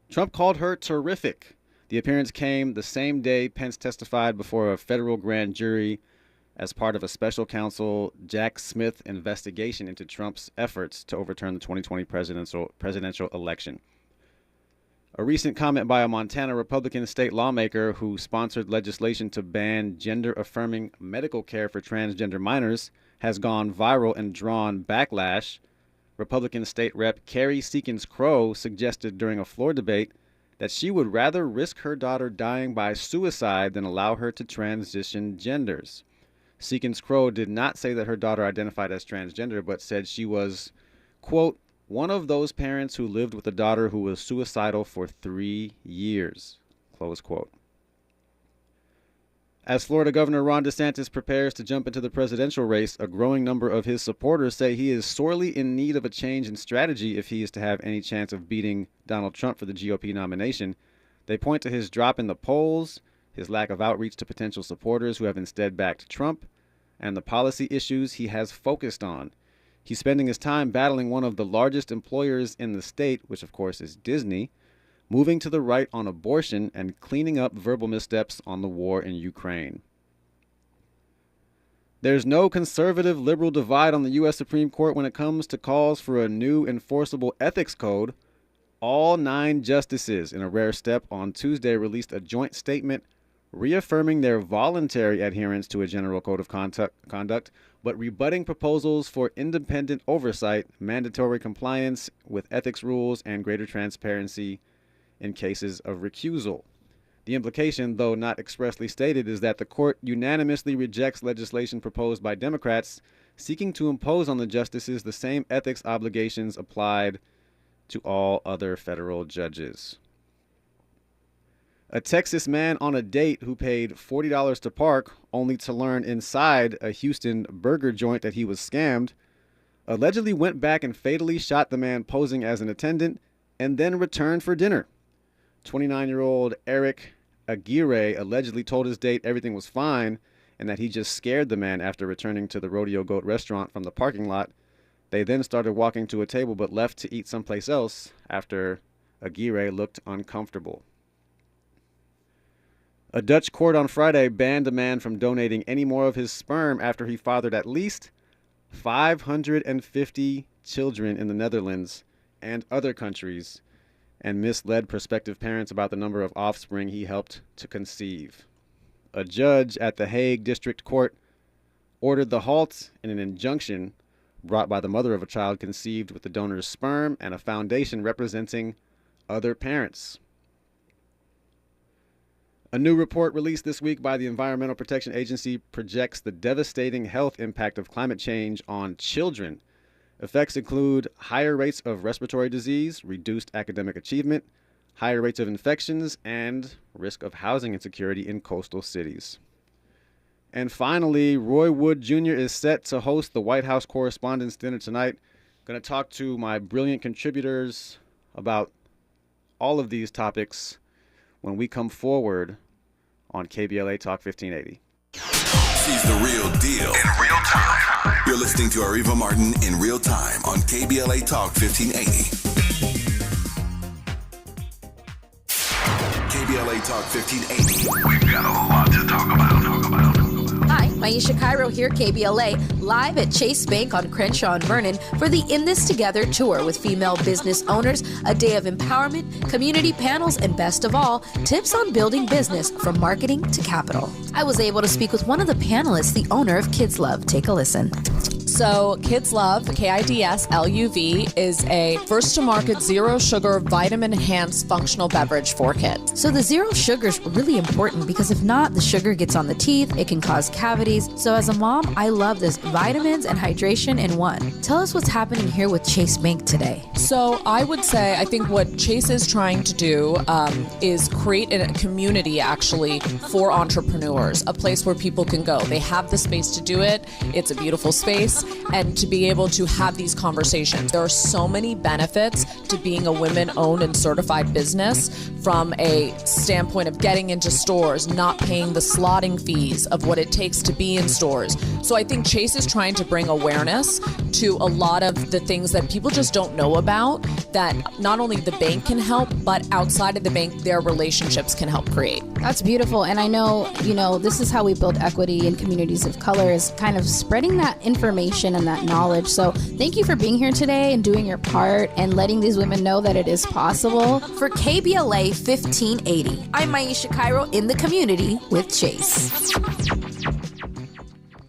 Trump called her terrific. The appearance came the same day Pence testified before a federal grand jury as part of a special counsel Jack Smith investigation into Trump's efforts to overturn the 2020 presidential election. A recent comment by a Montana Republican state lawmaker who sponsored legislation to ban gender-affirming medical care for transgender minors has gone viral and drawn backlash. Republican State Rep Carrie Seekins Crow suggested during a floor debate that she would rather risk her daughter dying by suicide than allow her to transition genders. Seekins Crow did not say that her daughter identified as transgender, but said she was, quote, one of those parents who lived with a daughter who was suicidal for 3 years, close quote. As Florida Governor Ron DeSantis prepares to jump into the presidential race, a growing number of his supporters say he is sorely in need of a change in strategy if he is to have any chance of beating Donald Trump for the GOP nomination. They point to his drop in the polls, his lack of outreach to potential supporters who have instead backed Trump, and the policy issues he has focused on. He's spending his time battling one of the largest employers in the state, which of course is Disney, moving to the right on abortion, and cleaning up verbal missteps on the war in Ukraine. There's no conservative-liberal divide on the U.S. Supreme Court when it comes to calls for a new enforceable ethics code. All 9 justices, in a rare step, on Tuesday released a joint statement reaffirming their voluntary adherence to a general code of conduct, but rebutting proposals for independent oversight, mandatory compliance with ethics rules, and greater transparency in cases of recusal. The implication, though not expressly stated, is that the court unanimously rejects legislation proposed by Democrats seeking to impose on the justices the same ethics obligations applied to all other federal judges. A Texas man on a date who paid $40 to park only to learn inside a Houston burger joint that he was scammed allegedly went back and fatally shot the man posing as an attendant and then returned for dinner. 29-year-old Eric Aguirre allegedly told his date everything was fine and that he just scared the man after returning to the Rodeo Goat restaurant from the parking lot. They then started walking to a table but left to eat someplace else after Aguirre looked uncomfortable. A Dutch court on Friday banned a man from donating any more of his sperm after he fathered at least 550 children in the Netherlands and other countries and misled prospective parents about the number of offspring he helped to conceive. A judge at the Hague District Court ordered the halt in an injunction brought by the mother of a child conceived with the donor's sperm and a foundation representing other parents. A new report released this week by the Environmental Protection Agency projects the devastating health impact of climate change on children. Effects include higher rates of respiratory disease, reduced academic achievement, higher rates of infections, and risk of housing insecurity in coastal cities. And finally, Roy Wood Jr. is set to host the White House Correspondents' Dinner tonight. Going to talk to my brilliant contributors about all of these topics when we come forward on KBLA Talk 1580. She's the real deal in real time. You're listening to Areva Martin in real time on KBLA Talk 1580. KBLA Talk 1580. We've got a lot to talk about. Hi, Maisha Cairo here, KBLA, live at Chase Bank on Crenshaw and Vernon for the In This Together tour with female business owners, a day of empowerment, community panels, and best of all, tips on building business from marketing to capital. I was able to speak with one of the panelists, the owner of Kids Love. Take a listen. So Kids Love, KIDS-LUV, is a first-to-market zero-sugar, vitamin-enhanced functional beverage for kids. So the zero sugar is really important because if not, the sugar gets on the teeth, it can cause cavities. So as a mom, I love this vitamins and hydration in one. Tell us what's happening here with Chase Bank today. So I would say, I think what Chase is trying to do is create a community actually for entrepreneurs, a place where people can go. They have the space to do it. It's a beautiful space. And to be able to have these conversations. There are so many benefits to being a women-owned and certified business, from a standpoint of getting into stores, not paying the slotting fees of what it takes to be in stores. So I think Chase is trying to bring awareness to a lot of the things that people just don't know about, that not only the bank can help, but outside of the bank, their relationships can help create. That's beautiful. And I know, this is how we build equity in communities of color, is kind of spreading that information and that knowledge. So thank you for being here today and doing your part and letting these women know that it is possible. For KBLA 1580, I'm Maisha Cairo in the community with Chase.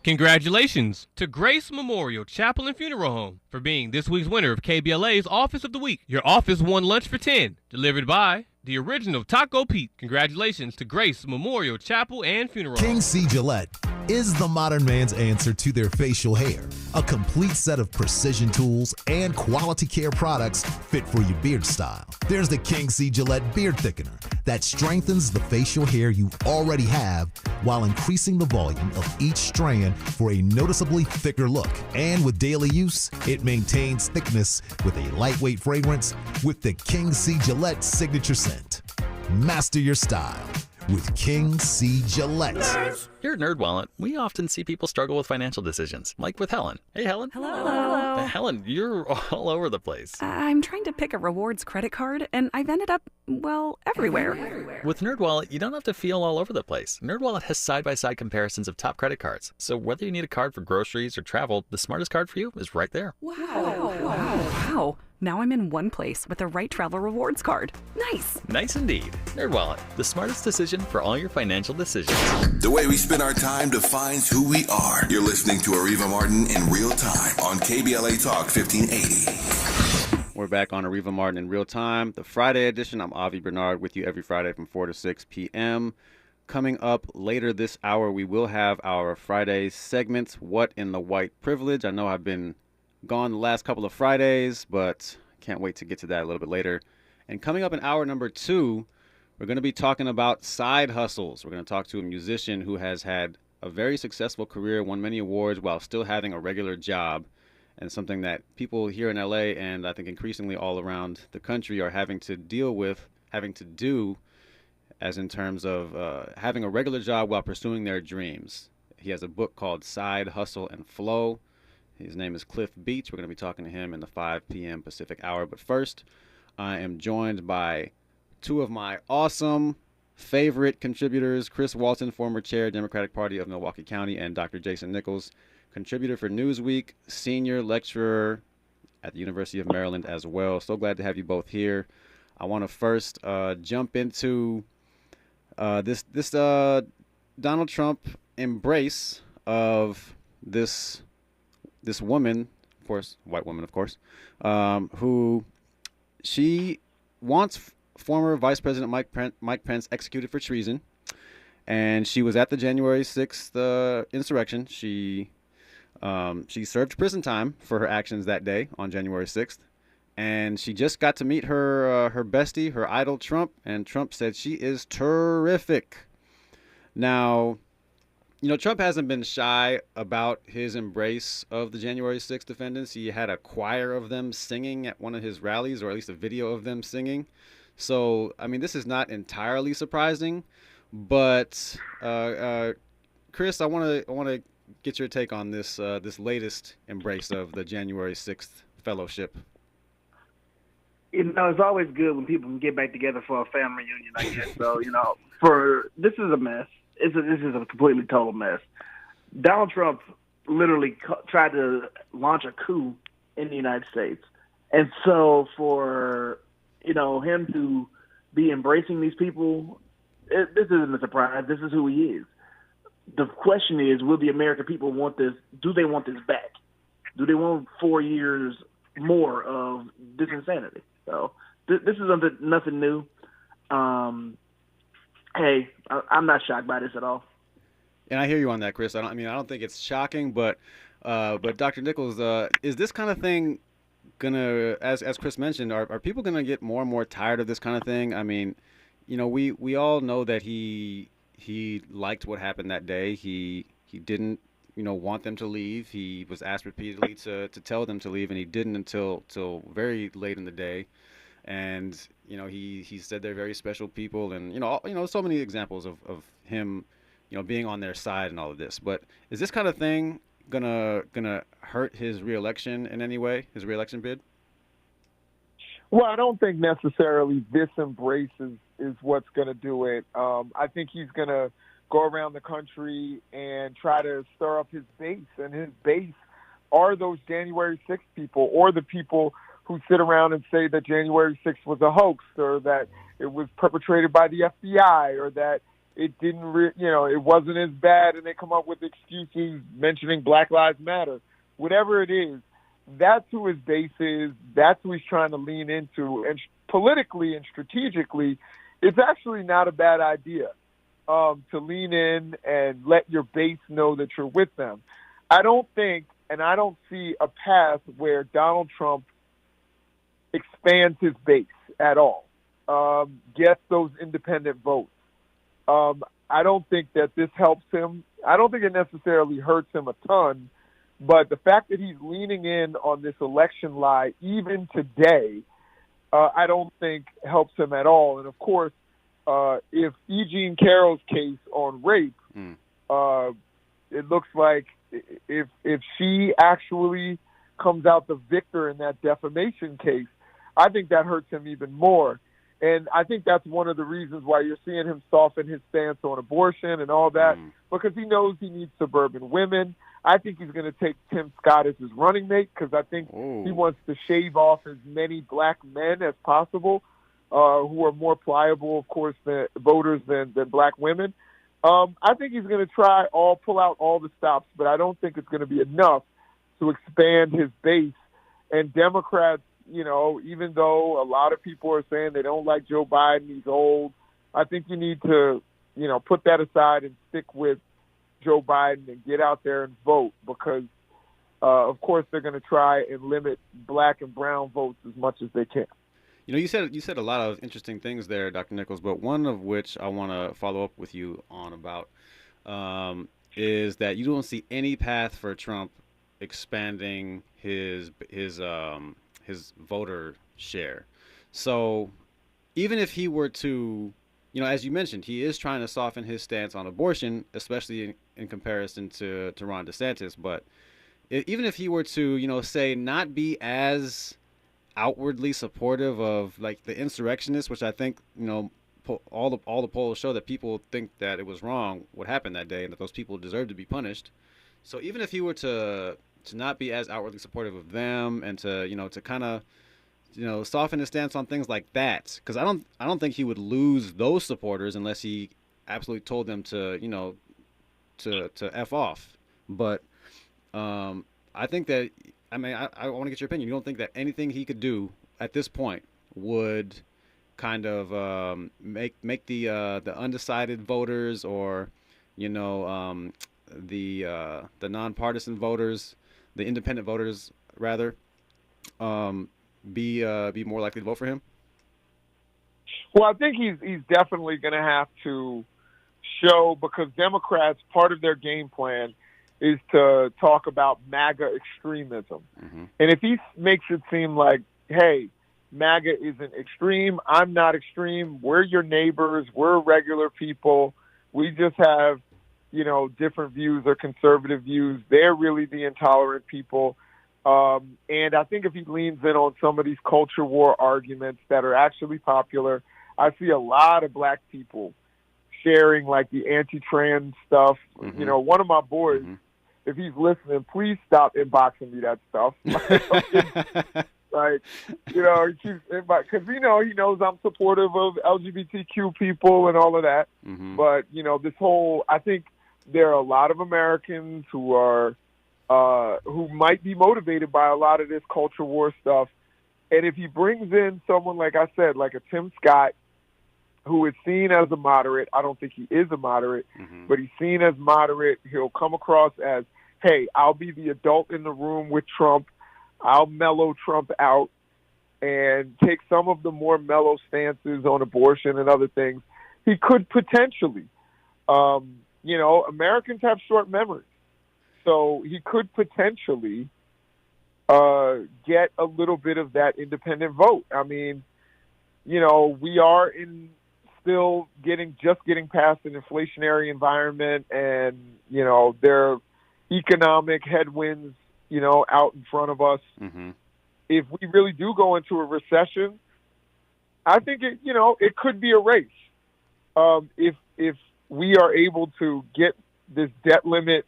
Congratulations to Grace Memorial Chapel and Funeral Home for being this week's winner of KBLA's Office of the Week. Your office won lunch for 10, delivered by the original Taco Pete. Congratulations to Grace Memorial Chapel and Funeral Home. King C. Gillette is the modern man's answer to their facial hair. A complete set of precision tools and quality care products fit for your beard style. There's the King C. Gillette Beard Thickener that strengthens the facial hair you already have while increasing the volume of each strand for a noticeably thicker look. And with daily use, it maintains thickness with a lightweight fragrance with the King C. Gillette signature scent. Master your style with King C. Gillette. Here at NerdWallet, we often see people struggle with financial decisions, like with Helen. Hey, Helen. Hello. Helen, you're all over the place. I'm trying to pick a rewards credit card, and I've ended up, everywhere. With NerdWallet, you don't have to feel all over the place. NerdWallet has side-by-side comparisons of top credit cards. So whether you need a card for groceries or travel, the smartest card for you is right there. Wow. Now I'm in one place with the right travel rewards card. Nice. Nice indeed. NerdWallet, the smartest decision for all your financial decisions. The way we spend our time defines who we are. You're listening to Areva Martin in real time on KBLA Talk 1580. We're back on Areva Martin in real time, the Friday edition. I'm Avi Bernard with you every Friday from 4 to 6 p.m. Coming up later this hour, we will have our Friday segments, What in the White Privilege. I know I've been gone the last couple of Fridays, but can't wait to get to that a little bit later. And coming up in hour number 2, we're going to be talking about side hustles. We're going to talk to a musician who has had a very successful career, won many awards while still having a regular job, and something that people here in LA and I think increasingly all around the country are having to deal with, having to do, as in terms of having a regular job while pursuing their dreams. He has a book called Side Hustle and Flow. His name is Cliff Beach. We're going to be talking to him in the 5 p.m. Pacific hour. But first, I am joined by two of my awesome favorite contributors, Chris Walton, former chair, Democratic Party of Milwaukee County, and Dr. Jason Nichols, contributor for Newsweek, senior lecturer at the University of Maryland as well. So glad to have you both here. I want to first jump into this Donald Trump embrace of this woman, of course, white woman, of course, who she wants former Vice President Mike Pence executed for treason. And she was at the January 6th insurrection. She served prison time for her actions that day on January 6th. And she just got to meet her bestie, her idol, Trump. And Trump said she is terrific. Now, Trump hasn't been shy about his embrace of the January 6th defendants. He had a choir of them singing at one of his rallies, or at least a video of them singing. So, this is not entirely surprising. But, Chris, I want to get your take on this latest embrace of the January 6th fellowship. It's always good when people can get back together for a family reunion, I guess. So, this is a mess. This is a completely total mess. Donald Trump literally tried to launch a coup in the United States. And so for, him to be embracing these people, this isn't a surprise. This is who he is. The question is, will the American people want this? Do they want this back? Do they want 4 years more of this insanity? So this is nothing new. Hey, I'm not shocked by this at all. And I hear you on that, Chris. I don't think it's shocking, but Dr. Nichols, is this kind of thing gonna, as Chris mentioned, are people gonna get more and more tired of this kind of thing? We all know that he liked what happened that day. He didn't want them to leave. He was asked repeatedly to tell them to leave, and he didn't until very late in the day. And he said they're very special people, and so many examples of him being on their side and all of this. But is this kind of thing gonna hurt his reelection in any way? His reelection bid? Well, I don't think necessarily this embrace is what's going to do it. I think he's going to go around the country and try to stir up his base, and his base are those January 6th people, or the people who sit around and say that January 6th was a hoax, or that it was perpetrated by the FBI, or that it didn't, it wasn't as bad, and they come up with excuses mentioning Black Lives Matter. Whatever it is, that's who his base is. That's who he's trying to lean into. And politically and strategically, it's actually not a bad idea to lean in and let your base know that you're with them. I don't think, and I don't see a path where Donald Trump expands his base at all, gets those independent votes. I don't think that this helps him. I don't think it necessarily hurts him a ton, but the fact that he's leaning in on this election lie even today, I don't think helps him at all. And of course, if E. Jean Carroll's case on rape, it looks like if she actually comes out the victor in that defamation case, I think that hurts him even more. And I think that's one of the reasons why you're seeing him soften his stance on abortion and all that, because he knows he needs suburban women. I think he's going to take Tim Scott as his running mate, because I think he wants to shave off as many black men as possible, who are more pliable, of course, than voters than black women. I think he's going to pull out all the stops, but I don't think it's going to be enough to expand his base. And Democrats, even though a lot of people are saying they don't like Joe Biden, he's old, I think you need to, put that aside and stick with Joe Biden and get out there and vote, because, of course, they're going to try and limit black and brown votes as much as they can. You said a lot of interesting things there, Dr. Nichols, but one of which I want to follow up with you on about is that you don't see any path for Trump expanding his voter share. So even if he were to, as you mentioned, he is trying to soften his stance on abortion, especially in comparison to Ron DeSantis. But even if he were to, say not be as outwardly supportive of like the insurrectionists, which I think, all the polls show that people think that it was wrong what happened that day and that those people deserve to be punished. So even if he were to not be as outwardly supportive of them and to kind of, soften his stance on things like that, because I don't think he would lose those supporters unless he absolutely told them to, to F off. But I think that, I want to get your opinion. You don't think that anything he could do at this point would kind of make the undecided voters, or the nonpartisan voters, the independent voters rather, be more likely to vote for him? Well, I think he's definitely going to have to show, because Democrats, part of their game plan is to talk about MAGA extremism. And if he makes it seem like, hey, MAGA isn't extreme, I'm not extreme, we're your neighbors, we're regular people, we just have, different views or conservative views, they're really the intolerant people. And I think if he leans in on some of these culture war arguments that are actually popular, I see a lot of black people sharing like the anti-trans stuff. One of my boys, if he's listening, please stop inboxing me that stuff. Because he knows I'm supportive of LGBTQ people and all of that. But this whole, I think there are a lot of Americans who are who might be motivated by a lot of this culture war stuff. And if he brings in someone, like I said, like a Tim Scott, who is seen as a moderate, I don't think he is a moderate, but he's seen as moderate, he'll come across as, hey, I'll be the adult in the room with Trump, I'll mellow Trump out and take some of the more mellow stances on abortion and other things. He could potentially, Americans have short memories. So he could potentially get a little bit of that independent vote. I mean, we are just getting past an inflationary environment, and there economic headwinds, out in front of us. Mm-hmm. If we really do go into a recession, I think it could be a race. If we are able to get this debt limit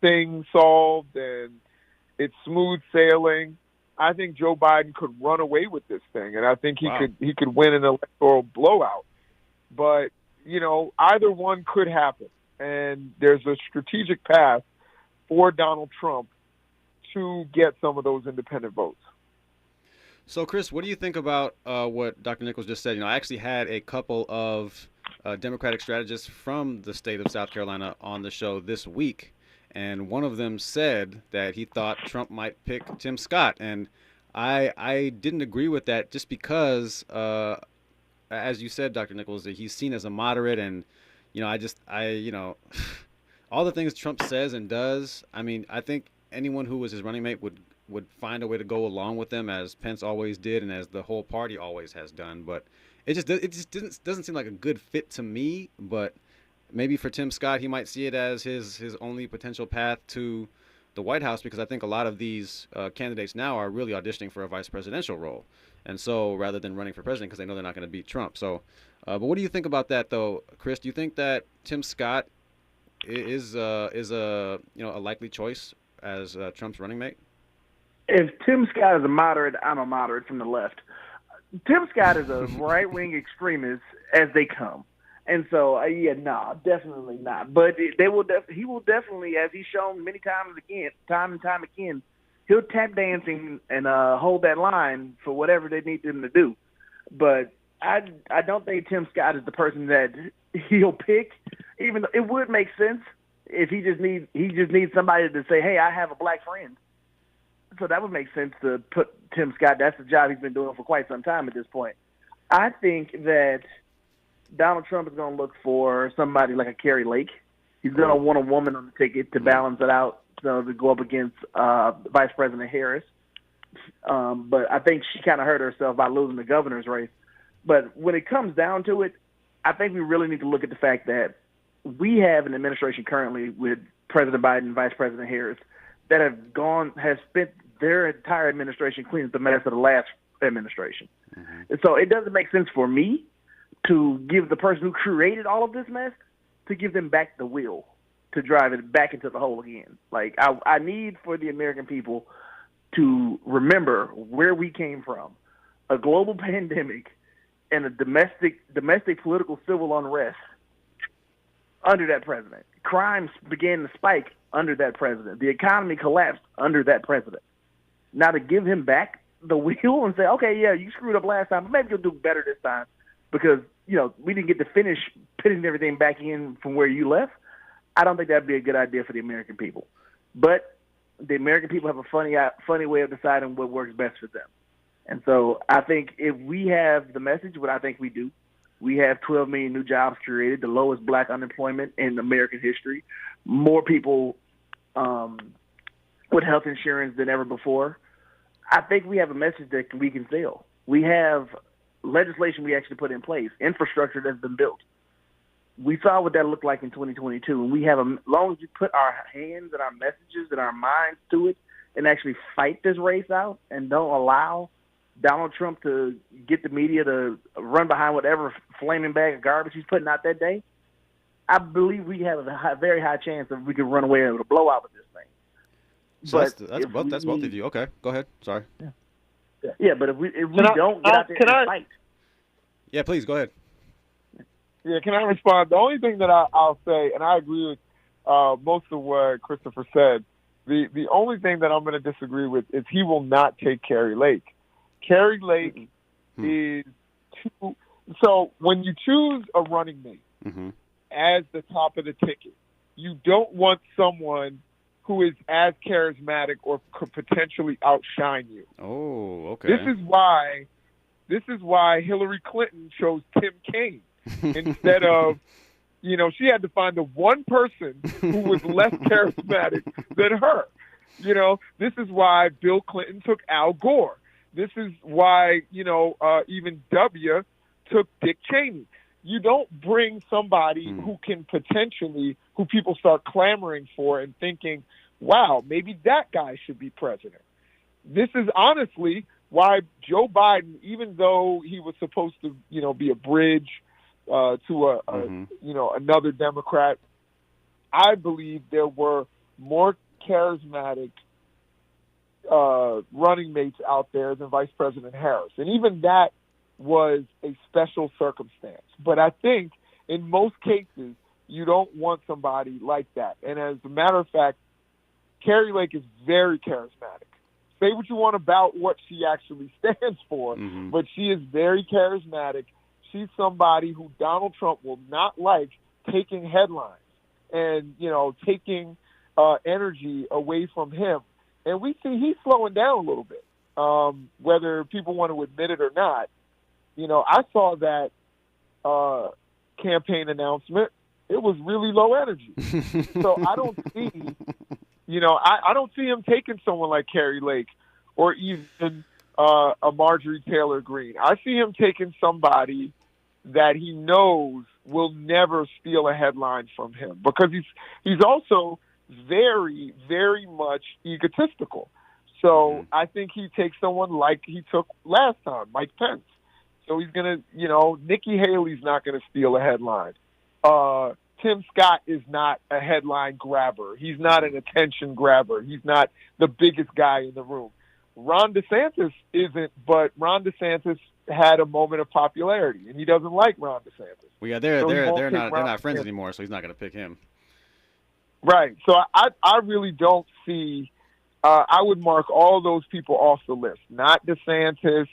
thing solved and it's smooth sailing, I think Joe Biden could run away with this thing, and I think he could win an electoral blowout. But either one could happen, and there's a strategic path for Donald Trump to get some of those independent votes. So, Chris, what do you think about what Dr. Nichols just said? I actually had a couple of Democratic strategists from the state of South Carolina on the show this week, and one of them said that he thought Trump might pick Tim Scott, and I didn't agree with that just because, as you said, Dr. Nichols, that he's seen as a moderate, and all the things Trump says and does. I mean, I think anyone who was his running mate would find a way to go along with them, as Pence always did and as the whole party always has done. But it just doesn't seem like a good fit to me. But maybe for Tim Scott, he might see it as his only potential path to the White House, because I think a lot of these candidates now are really auditioning for a vice presidential role. And so rather than running for president, because they know they're not going to beat Trump. So, but what do you think about that, though, Chris? Do you think that Tim Scott is a likely choice as Trump's running mate? If Tim Scott is a moderate, I'm a moderate from the left. Tim Scott is a right-wing extremist as they come. And so, definitely not. But he will definitely, as he's shown many times time and time again, he'll tap dancing and hold that line for whatever they need him to do. But I don't think Tim Scott is the person that he'll pick, even though it would make sense if he just needs somebody to say, hey, I have a black friend. So that would make sense to put Tim Scott. That's the job he's been doing for quite some time at this point. I think that Donald Trump is going to look for somebody like a Carrie Lake. He's going to want a woman on the ticket to balance it out, to go up against Vice President Harris. But I think she kind of hurt herself by losing the governor's race. But when it comes down to it, I think we really need to look at the fact that we have an administration currently with President Biden and Vice President Harris that has spent their entire administration cleaning up the mess of the last administration. Mm-hmm. And so it doesn't make sense for me to give the person who created all of this mess, to give them back the wheel to drive it back into the hole again. Like, I need for the American people to remember where we came from, a global pandemic and a domestic political civil unrest under that president. Crimes began to spike under that president. The economy collapsed under that president. Now to give him back the wheel and say, okay, yeah, you screwed up last time, but maybe you'll do better this time because, we didn't get to finish putting everything back in from where you left. I don't think that'd be a good idea for the American people. But the American people have a funny way of deciding what works best for them. And so I think if we have the message, what I think we do, we have 12 million new jobs created, the lowest black unemployment in American history, more people with health insurance than ever before. I think we have a message that we can sell. We have legislation we actually put in place, infrastructure that's been built. We saw what that looked like in 2022, and we have, as long as we put our hands and our messages and our minds to it and actually fight this race out and don't allow Donald Trump to get the media to run behind whatever flaming bag of garbage he's putting out that day, I believe we have a very high chance that we could run away with a blowout with this thing. So that's both of you. Okay, go ahead. Sorry. Yeah, but if we don't get out there and fight. Yeah, please, go ahead. Yeah, can I respond? The only thing that I'll say, and I agree with most of what Christopher said, the only thing that I'm going to disagree with is he will not take Carrie Lake. Carrie Lake is too. So when you choose a running mate as the top of the ticket, you don't want someone who is as charismatic or could potentially outshine you. Oh, okay. This is why Hillary Clinton chose Tim Kaine instead of, she had to find the one person who was less charismatic than her. This is why Bill Clinton took Al Gore. This is why, even W took Dick Cheney. you don't bring somebody who people start clamoring for and thinking, wow, maybe that guy should be president. This is honestly why Joe Biden, even though he was supposed to, be a bridge to another Democrat, I believe there were more charismatic running mates out there than Vice President Harris. And even that was a special circumstance. But I think in most cases, you don't want somebody like that. And as a matter of fact, Carrie Lake is very charismatic. Say what you want about what she actually stands for, but she is very charismatic. She's somebody who Donald Trump will not like taking headlines and, taking energy away from him. And we see he's slowing down a little bit, whether people want to admit it or not. I saw that campaign announcement. It was really low energy. So I don't see, I don't see him taking someone like Carrie Lake or even a Marjorie Taylor Greene. I see him taking somebody that he knows will never steal a headline from him, because he's also very, very much egotistical. So I think he takes someone like he took last time, Mike Pence. So he's going to, Nikki Haley's not going to steal a headline. Tim Scott is not a headline grabber. He's not an attention grabber. He's not the biggest guy in the room. Ron DeSantis isn't, but Ron DeSantis had a moment of popularity, and he doesn't like Ron DeSantis. Well, yeah, they're not friends anymore, so he's not going to pick him. Right. So I really don't see. I would mark all those people off the list. Not DeSantis.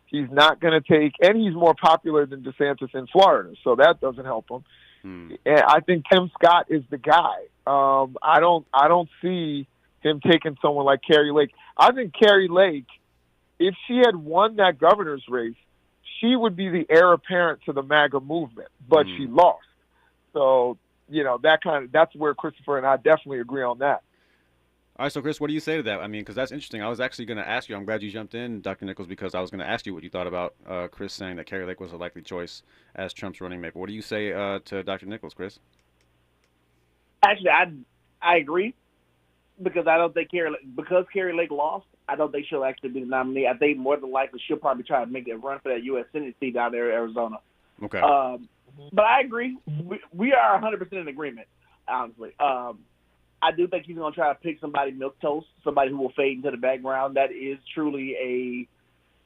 He's not going to take, and he's more popular than DeSantis in Florida, so that doesn't help him. And I think Tim Scott is the guy. I don't see him taking someone like Carrie Lake. I think Carrie Lake, if she had won that governor's race, she would be the heir apparent to the MAGA movement, but she lost. So, that's where Christopher and I definitely agree on that. All right, so Chris, what do you say to that? I mean, because that's interesting. I was actually going to ask you. I'm glad you jumped in, Dr. Nichols, because I was going to ask you what you thought about Chris saying that Carrie Lake was a likely choice as Trump's running mate. But what do you say to Dr. Nichols, Chris? Actually, I agree, because I don't think Carrie Lake lost, I don't think she'll actually be the nominee. I think more than likely she'll probably try to make a run for that U.S. Senate seat down there in Arizona. Okay. But I agree. We are 100% in agreement, honestly. I do think he's going to try to pick somebody milquetoast, somebody who will fade into the background. That is truly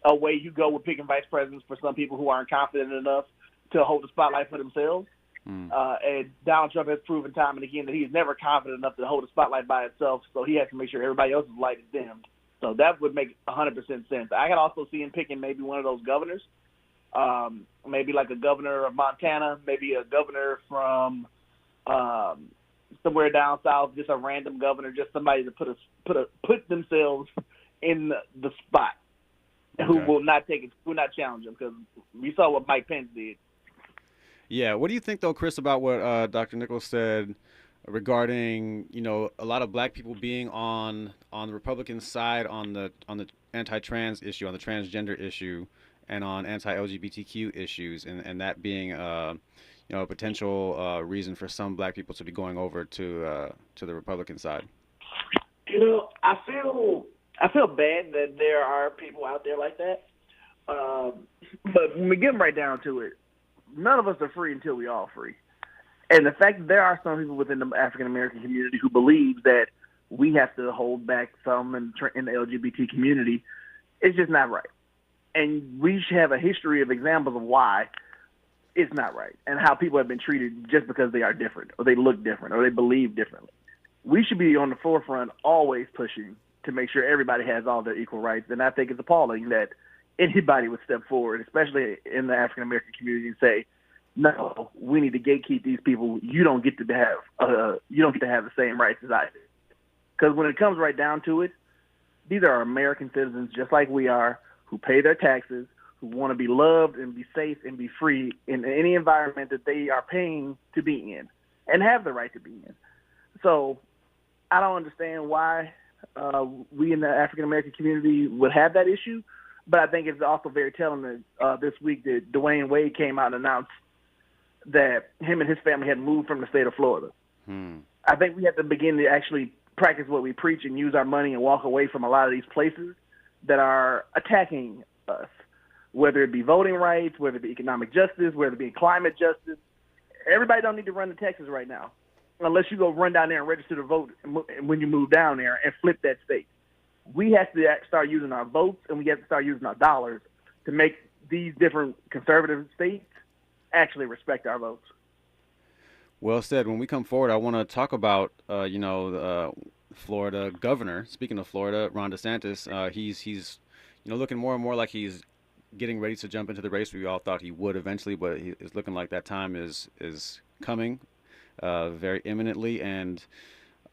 a way you go with picking vice presidents for some people who aren't confident enough to hold the spotlight for themselves. And Donald Trump has proven time and again that he is never confident enough to hold the spotlight by itself, so he has to make sure everybody else's light is dimmed. So that would make 100% sense. I could also see him picking maybe one of those governors, maybe like a governor of Montana, maybe a governor from somewhere down south, just a random governor, just somebody to put themselves in the spot, who will not take it, who will not challenge him, because we saw what Mike Pence did. Yeah, what do you think though, Chris, about what Dr. Nichols said regarding a lot of black people being on the Republican side on the anti-trans issue, on the transgender issue, and on anti-LGBTQ issues, and that being a potential reason for some black people to be going over to the Republican side? I feel bad that there are people out there like that. But when we get right down to it, none of us are free until we all free. And the fact that there are some people within the African-American community who believe that we have to hold back some in the LGBT community, it's just not right. And we should have a history of examples of why it's not right and how people have been treated just because they are different or they look different or they believe differently. We should be on the forefront always pushing to make sure everybody has all their equal rights. And I think it's appalling that anybody would step forward, especially in the African-American community, and say, no, we need to gatekeep these people. You don't get to have the same rights as I do. Because when it comes right down to it, these are American citizens just like we are, who pay their taxes, who want to be loved and be safe and be free in any environment that they are paying to be in and have the right to be in. So I don't understand why we in the African-American community would have that issue, but I think it's also very telling that this week that Dwayne Wade came out and announced that him and his family had moved from the state of Florida. I think we have to begin to actually practice what we preach and use our money and walk away from a lot of these places that are attacking us, whether it be voting rights, whether it be economic justice, whether it be climate justice. Everybody don't need to run to Texas right now, unless you go run down there and register to vote when you move down there and flip that state. We have to start using our votes, and we have to start using our dollars to make these different conservative states actually respect our votes. Well said. When we come forward, I want to talk about, Florida governor. Speaking of Florida, Ron DeSantis, he's looking more and more like he's getting ready to jump into the race. We all thought he would eventually, but it's looking like that time is coming very imminently. And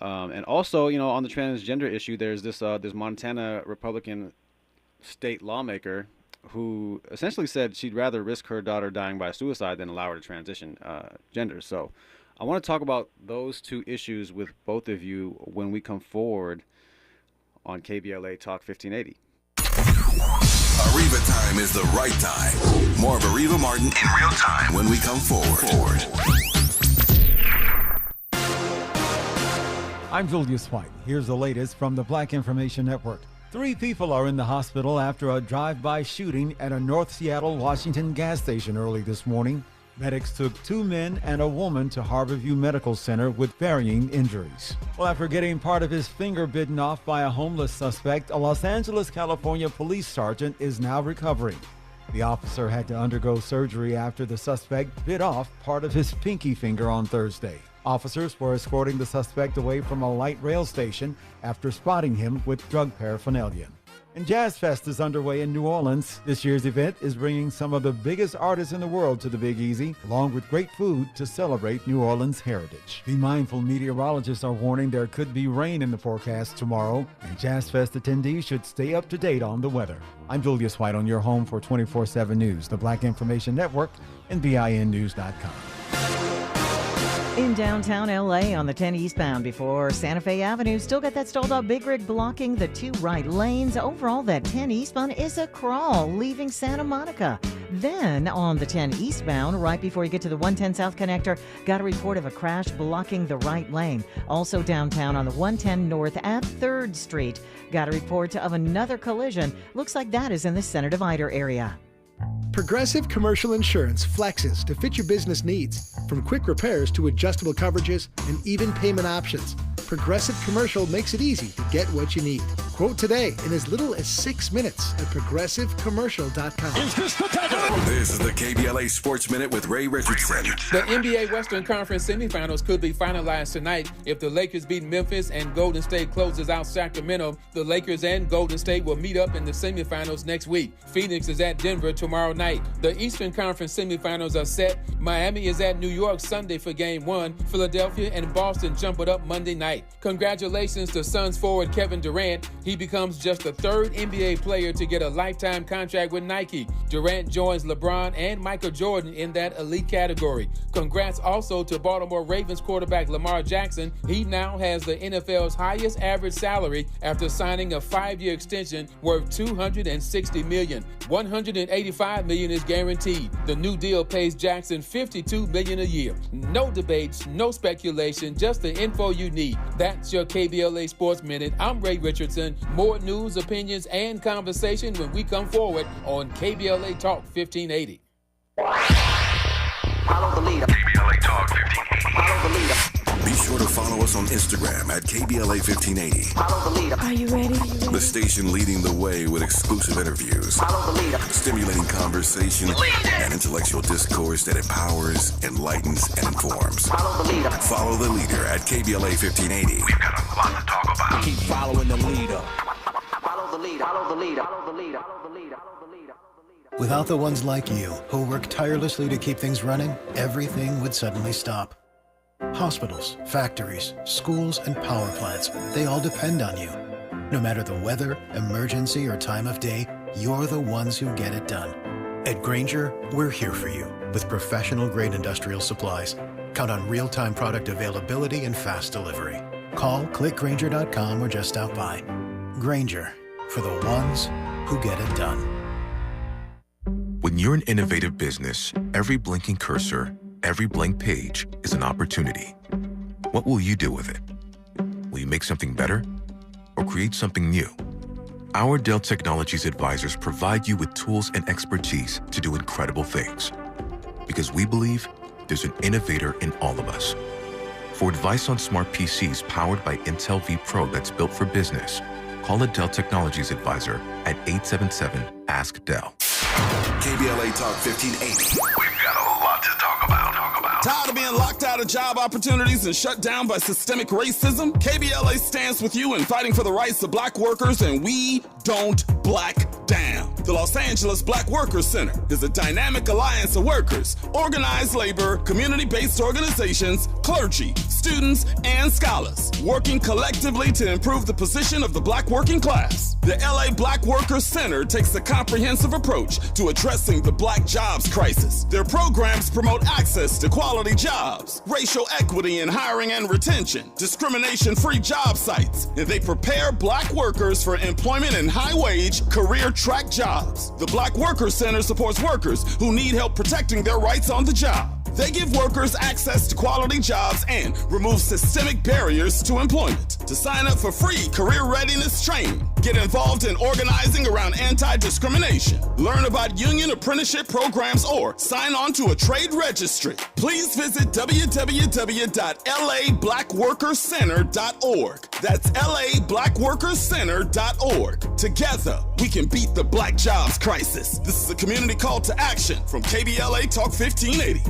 also, on the transgender issue, there's this Montana Republican state lawmaker who essentially said she'd rather risk her daughter dying by suicide than allow her to transition genders. So I want to talk about those two issues with both of you when we come forward on KBLA Talk 1580. Areva time is the right time. More of Areva Martin in real time when we come forward. I'm Julius White. Here's the latest from the Black Information Network. 3 people are in the hospital after a drive-by shooting at a North Seattle, Washington gas station early this morning. Medics took 2 men and a woman to Harborview Medical Center with varying injuries. Well, after getting part of his finger bitten off by a homeless suspect, a Los Angeles, California police sergeant is now recovering. The officer had to undergo surgery after the suspect bit off part of his pinky finger on Thursday. Officers were escorting the suspect away from a light rail station after spotting him with drug paraphernalia. And Jazz Fest is underway in New Orleans. This year's event is bringing some of the biggest artists in the world to the Big Easy, along with great food to celebrate New Orleans' heritage. Be mindful, meteorologists are warning there could be rain in the forecast tomorrow, and Jazz Fest attendees should stay up to date on the weather. I'm Julius White on your home for 24/7 News, the Black Information Network, and BINnews.com. In downtown LA on the 10 eastbound before Santa Fe Avenue, still got that stalled out big rig blocking the 2 right lanes. Overall, that 10 eastbound is a crawl leaving Santa Monica. Then on the 10 eastbound, right before you get to the 110 South Connector, got a report of a crash blocking the right lane. Also downtown on the 110 North at 3rd Street, got a report of another collision. Looks like that is in the Center Divider area. Progressive Commercial Insurance flexes to fit your business needs, from quick repairs to adjustable coverages and even payment options. Progressive Commercial makes it easy to get what you need. Quote today in as little as 6 minutes at progressivecommercial.com. This is the KBLA Sports Minute with Ray Richardson. The NBA Western Conference semifinals could be finalized tonight. If the Lakers beat Memphis and Golden State closes out Sacramento, the Lakers and Golden State will meet up in the semifinals next week. Phoenix is at Denver tomorrow night. The Eastern Conference semifinals are set. Miami is at New York Sunday for Game 1. Philadelphia and Boston jump it up Monday night. Congratulations to Suns forward Kevin Durant. He becomes just the 3rd NBA player to get a lifetime contract with Nike. Durant joins LeBron and Michael Jordan in that elite category. Congrats also to Baltimore Ravens quarterback Lamar Jackson. He now has the NFL's highest average salary after signing a 5-year extension worth $260 million. $185 million is guaranteed. The new deal pays Jackson $52 million a year. No debates, no speculation, just the info you need. That's your KBLA Sports Minute. I'm Ray Richardson. More news, opinions, and conversation when we come forward on KBLA Talk 1580. Follow the leader. KBLA Talk 1580. Follow the leader. Be sure to follow us on Instagram at KBLA 1580. Follow the leader. Are you ready? The station leading the way with exclusive interviews, Follow the leader. stimulating conversation, and intellectual discourse that empowers, enlightens, and informs. Follow the leader. Follow the leader at KBLA 1580. We've got a lot to talk about. Keep following the leader. Follow the leader. Follow the leader. Follow the leader. Follow the leader. Without the ones like you, who work tirelessly to keep things running, everything would suddenly stop. Hospitals, factories, schools, and power plants, they all depend on you. No matter the weather, emergency, or time of day, you're the ones who get it done. At Grainger, we're here for you with professional-grade industrial supplies. Count on real-time product availability and fast delivery. Call, click Grainger.com, or just stop by. Grainger, for the ones who get it done. When you're an innovative business, every blinking cursor every blank page is an opportunity. What will you do with it? Will you make something better or create something new? Our Dell Technologies advisors provide you with tools and expertise to do incredible things. Because we believe there's an innovator in all of us. For advice on smart PCs powered by Intel V Pro that's built for business, call a Dell Technologies advisor at 877-ASK-DELL. KBLA Talk 1580. We've got a lot to talk about. Tired of being locked out of job opportunities and shut down by systemic racism? KBLA stands with you in fighting for the rights of black workers, and we don't black down. The Los Angeles Black Workers Center is a dynamic alliance of workers, organized labor, community-based organizations, clergy, students, and scholars, working collectively to improve the position of the black working class. The LA Black Workers Center takes a comprehensive approach to addressing the black jobs crisis. Their programs promote access to quality jobs, racial equity in hiring and retention, discrimination-free job sites, and they prepare black workers for employment in high-wage, career-track jobs. The Black Workers Center supports workers who need help protecting their rights on the job. They give workers access to quality jobs and remove systemic barriers to employment. To sign up for free career readiness training, get involved in organizing around anti-discrimination, learn about union apprenticeship programs, or sign on to a trade registry, please visit www.lablackworkerscenter.org. That's lablackworkerscenter.org. Together, we can beat the black jobs crisis. This is a community call to action from KBLA Talk 1580.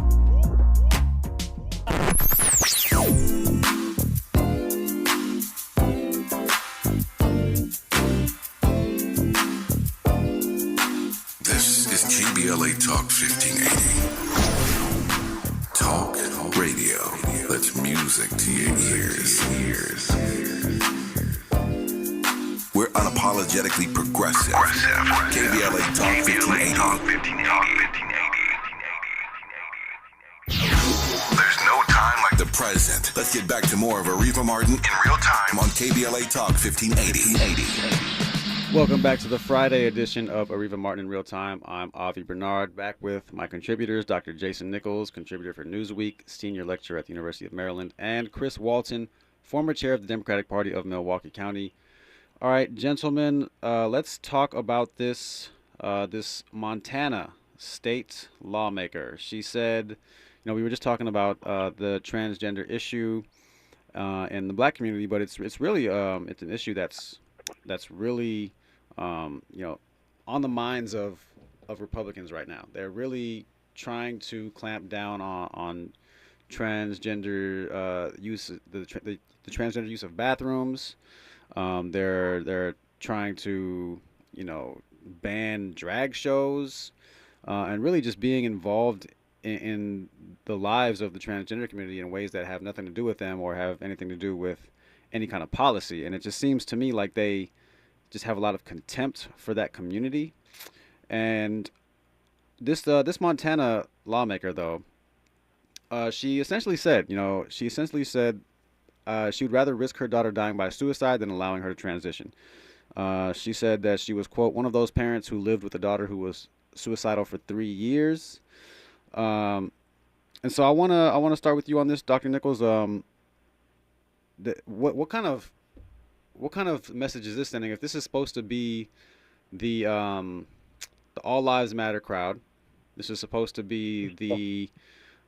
This is KBLA Talk 1580. Talk radio. That's music to your ears. We're unapologetically progressive. KBLA Talk 1580. There's no time like the present. Let's get back to more of Areva Martin in real time on KBLA Talk 1580. Welcome back to the Friday edition of Areva Martin in Real Time. I'm Avi Bernard, back with my contributors, Dr. Jason Nichols, contributor for Newsweek, senior lecturer at the University of Maryland, and Chris Walton, former chair of the Democratic Party of Milwaukee County. All right, gentlemen, let's talk about this Montana state lawmaker. She said, we were just talking about the transgender issue in the black community, but it's really it's an issue that's really on the minds of Republicans right now. They're really trying to clamp down on transgender use, the transgender use of bathrooms. They're trying to ban drag shows and really just being involved in the lives of the transgender community in ways that have nothing to do with them or have anything to do with any kind of policy. And it just seems to me like they just have a lot of contempt for that community. And this Montana lawmaker, though, she essentially said she would rather risk her daughter dying by suicide than allowing her to transition. She said that she was, quote, one of those parents who lived with a daughter who was suicidal for 3 years. And so I wanna start with you on this, Dr. Nichols. What kind of message is this sending? If this is supposed to be the All Lives Matter crowd, this is supposed to be the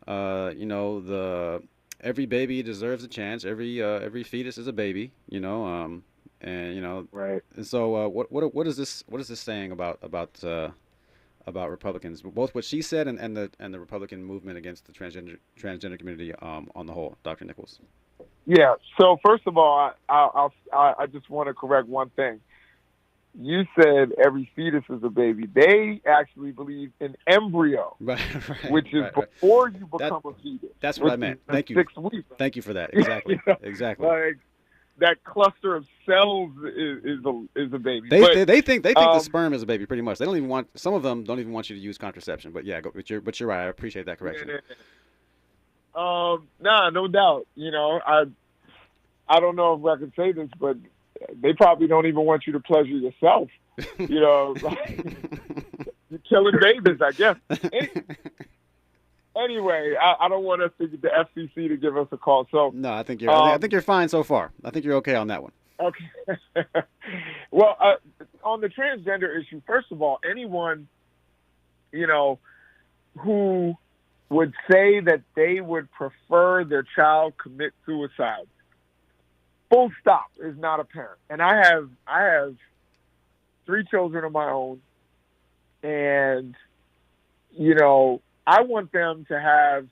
the every baby deserves a chance, every fetus is a baby, right. And so what is this saying about Republicans, both what she said and the Republican movement against the transgender community on the whole, Dr. Nichols? Yeah. So first of all, I just want to correct one thing. You said every fetus is a baby. They actually believe in embryo, which is before you become a fetus. That's what I meant. Thank you. 6 weeks. Thank you for that. Exactly. Exactly. Like that cluster of cells is a baby. They think the sperm is a baby pretty much. They don't even want. Some of them don't even want you to use contraception. But yeah, but you're right. I appreciate that correction. No doubt. I don't know if I can say this, but they probably don't even want you to pleasure yourself. You're killing babies, I guess. anyway, I don't want us to get the FCC to give us a call. So No, I think you're fine so far. I think you're okay on that one. Okay. Well, on the transgender issue, first of all, anyone, who would say that they would prefer their child commit suicide, full stop, is not a parent. And I have 3 children of my own, and I want them to have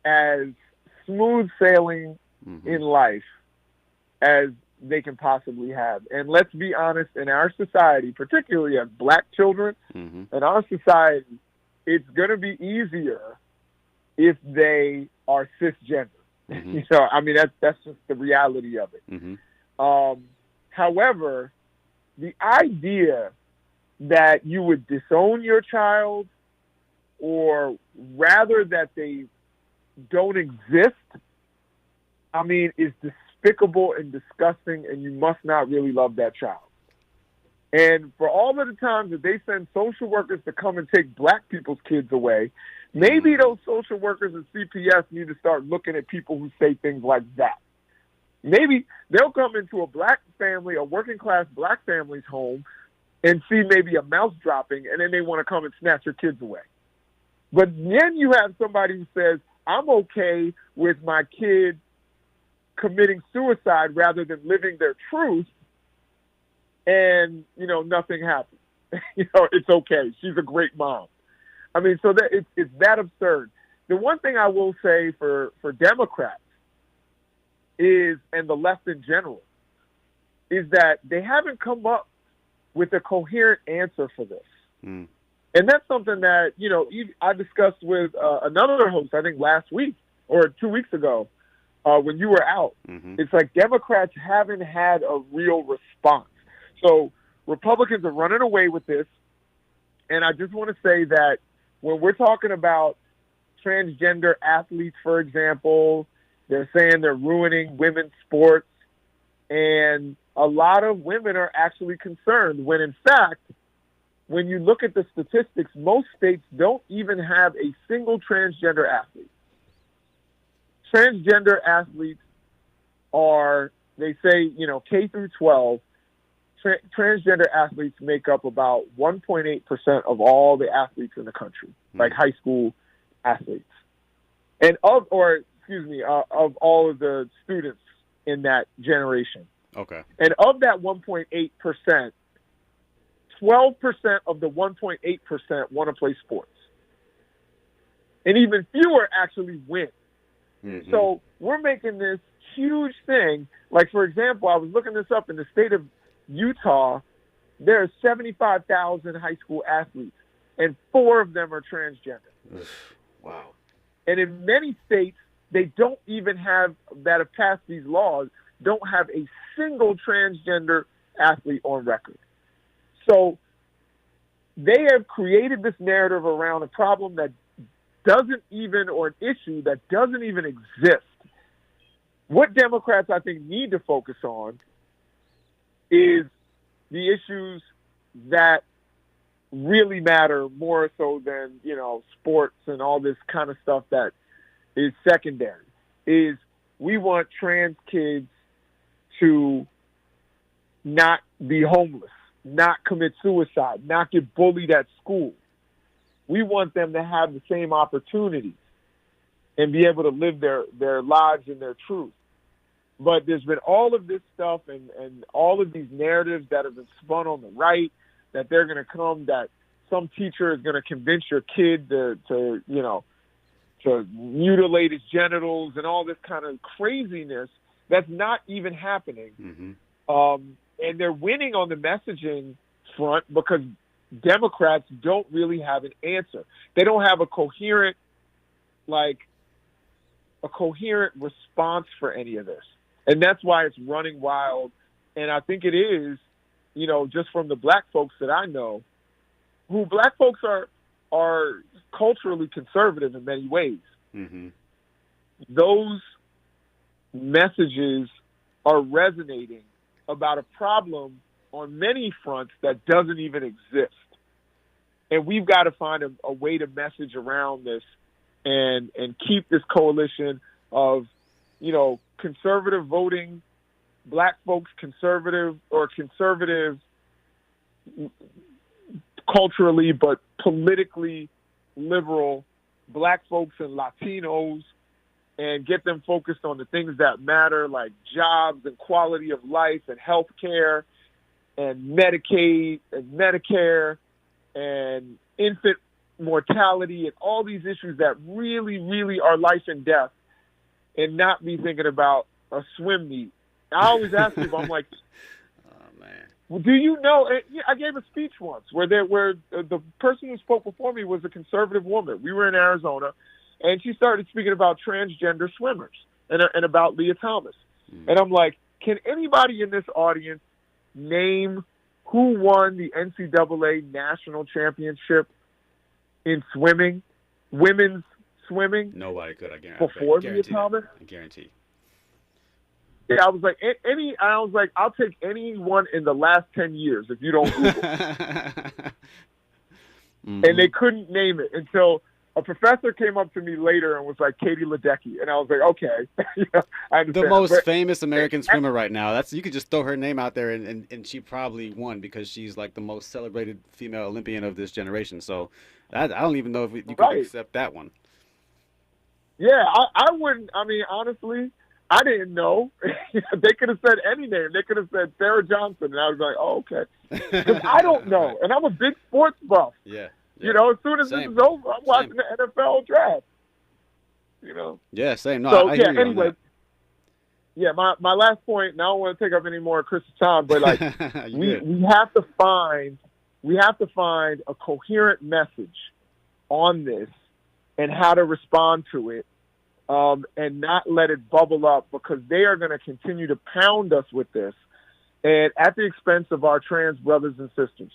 as smooth sailing in life as they can possibly have. And let's be honest, in our society, particularly as black children, in our society, it's going to be easier if they are cisgender. That's just the reality of it. However, the idea that you would disown your child, or rather that they don't exist, is despicable and disgusting, and you must not really love that child. And for all of the times that they send social workers to come and take black people's kids away, maybe those social workers at CPS need to start looking at people who say things like that. Maybe they'll come into a black family, a working class black family's home, and see maybe a mouse dropping, and then they want to come and snatch your kids away. But then you have somebody who says, I'm okay with my kid committing suicide rather than living their truth, and, nothing happens. It's okay. She's a great mom. So that it's that absurd. The one thing I will say for Democrats is, and the left in general, is that they haven't come up with a coherent answer for this. And that's something that, I discussed with another host, I think last week or 2 weeks ago, when you were out. It's like Democrats haven't had a real response. So Republicans are running away with this. And I just want to say that when we're talking about transgender athletes, for example, they're saying they're ruining women's sports. And a lot of women are actually concerned when, in fact, when you look at the statistics, most states don't even have a single transgender athlete. Transgender athletes are, they say, K through 12, transgender athletes make up about 1.8% of all the athletes in the country, like high school athletes. And of all of the students in that generation. Okay. And of that 1.8%, 12% of the 1.8% want to play sports. And even fewer actually win. So we're making this huge thing. Like, for example, I was looking this up in the state of Utah. There are 75,000 high school athletes, and 4 of them are transgender. Wow. And in many states, they don't even have, that have passed these laws, don't have a single transgender athlete on record. So they have created this narrative around a problem that doesn't even, or an issue that doesn't even exist. What Democrats, I think, need to focus on is the issues that really matter more so than, sports and all this kind of stuff that is secondary. Is we want trans kids to not be homeless, not commit suicide, not get bullied at school. We want them to have the same opportunities and be able to live their lives in their truth. But there's been all of this stuff and all of these narratives that have been spun on the right, that they're going to come, that some teacher is going to convince your kid to mutilate his genitals and all this kind of craziness that's not even happening. And they're winning on the messaging front because Democrats don't really have an answer. They don't have a coherent response for any of this. And that's why it's running wild. And I think it is, just from the black folks that I know, who black folks are culturally conservative in many ways. Those messages are resonating about a problem on many fronts that doesn't even exist. And we've got to find a way to message around this and keep this coalition of, conservative voting, black folks conservative culturally, but politically liberal black folks and Latinos, and get them focused on the things that matter, like jobs and quality of life and health care and Medicaid and Medicare and infant mortality and all these issues that really, really are life and death, and not be thinking about a swim meet. I always ask people, I'm like, well, do you know? I gave a speech once where the person who spoke before me was a conservative woman. We were in Arizona, and she started speaking about transgender swimmers and about Leah Thomas. And I'm like, can anybody in this audience name who won the NCAA national championship in swimming, women's swimming? Nobody could. I guarantee. Before Leah Thomas? I guarantee. Yeah, I was like, I'll take anyone in the last 10 years if you don't Google. And they couldn't name it until a professor came up to me later and was like, Katie Ledecky. And I was like, okay. I understand. The most famous American swimmer right now. You could just throw her name out there and she probably won because she's like the most celebrated female Olympian of this generation. So I don't even know if you could accept that one. Yeah, I wouldn't. I mean, honestly, I didn't know. They could have said any name. They could have said Sarah Johnson. And I was like, oh, okay. Because I don't know. And I'm a big sports buff. Yeah. As soon as this is over, I'm watching the NFL draft. Yeah, same. No, So, I hear you anyway. on Yeah, my last point, and I don't want to take up any more of Chris's time, but like we have to find a coherent message on this and how to respond to it, and not let it bubble up, because they are going to continue to pound us with this, and at the expense of our trans brothers and sisters.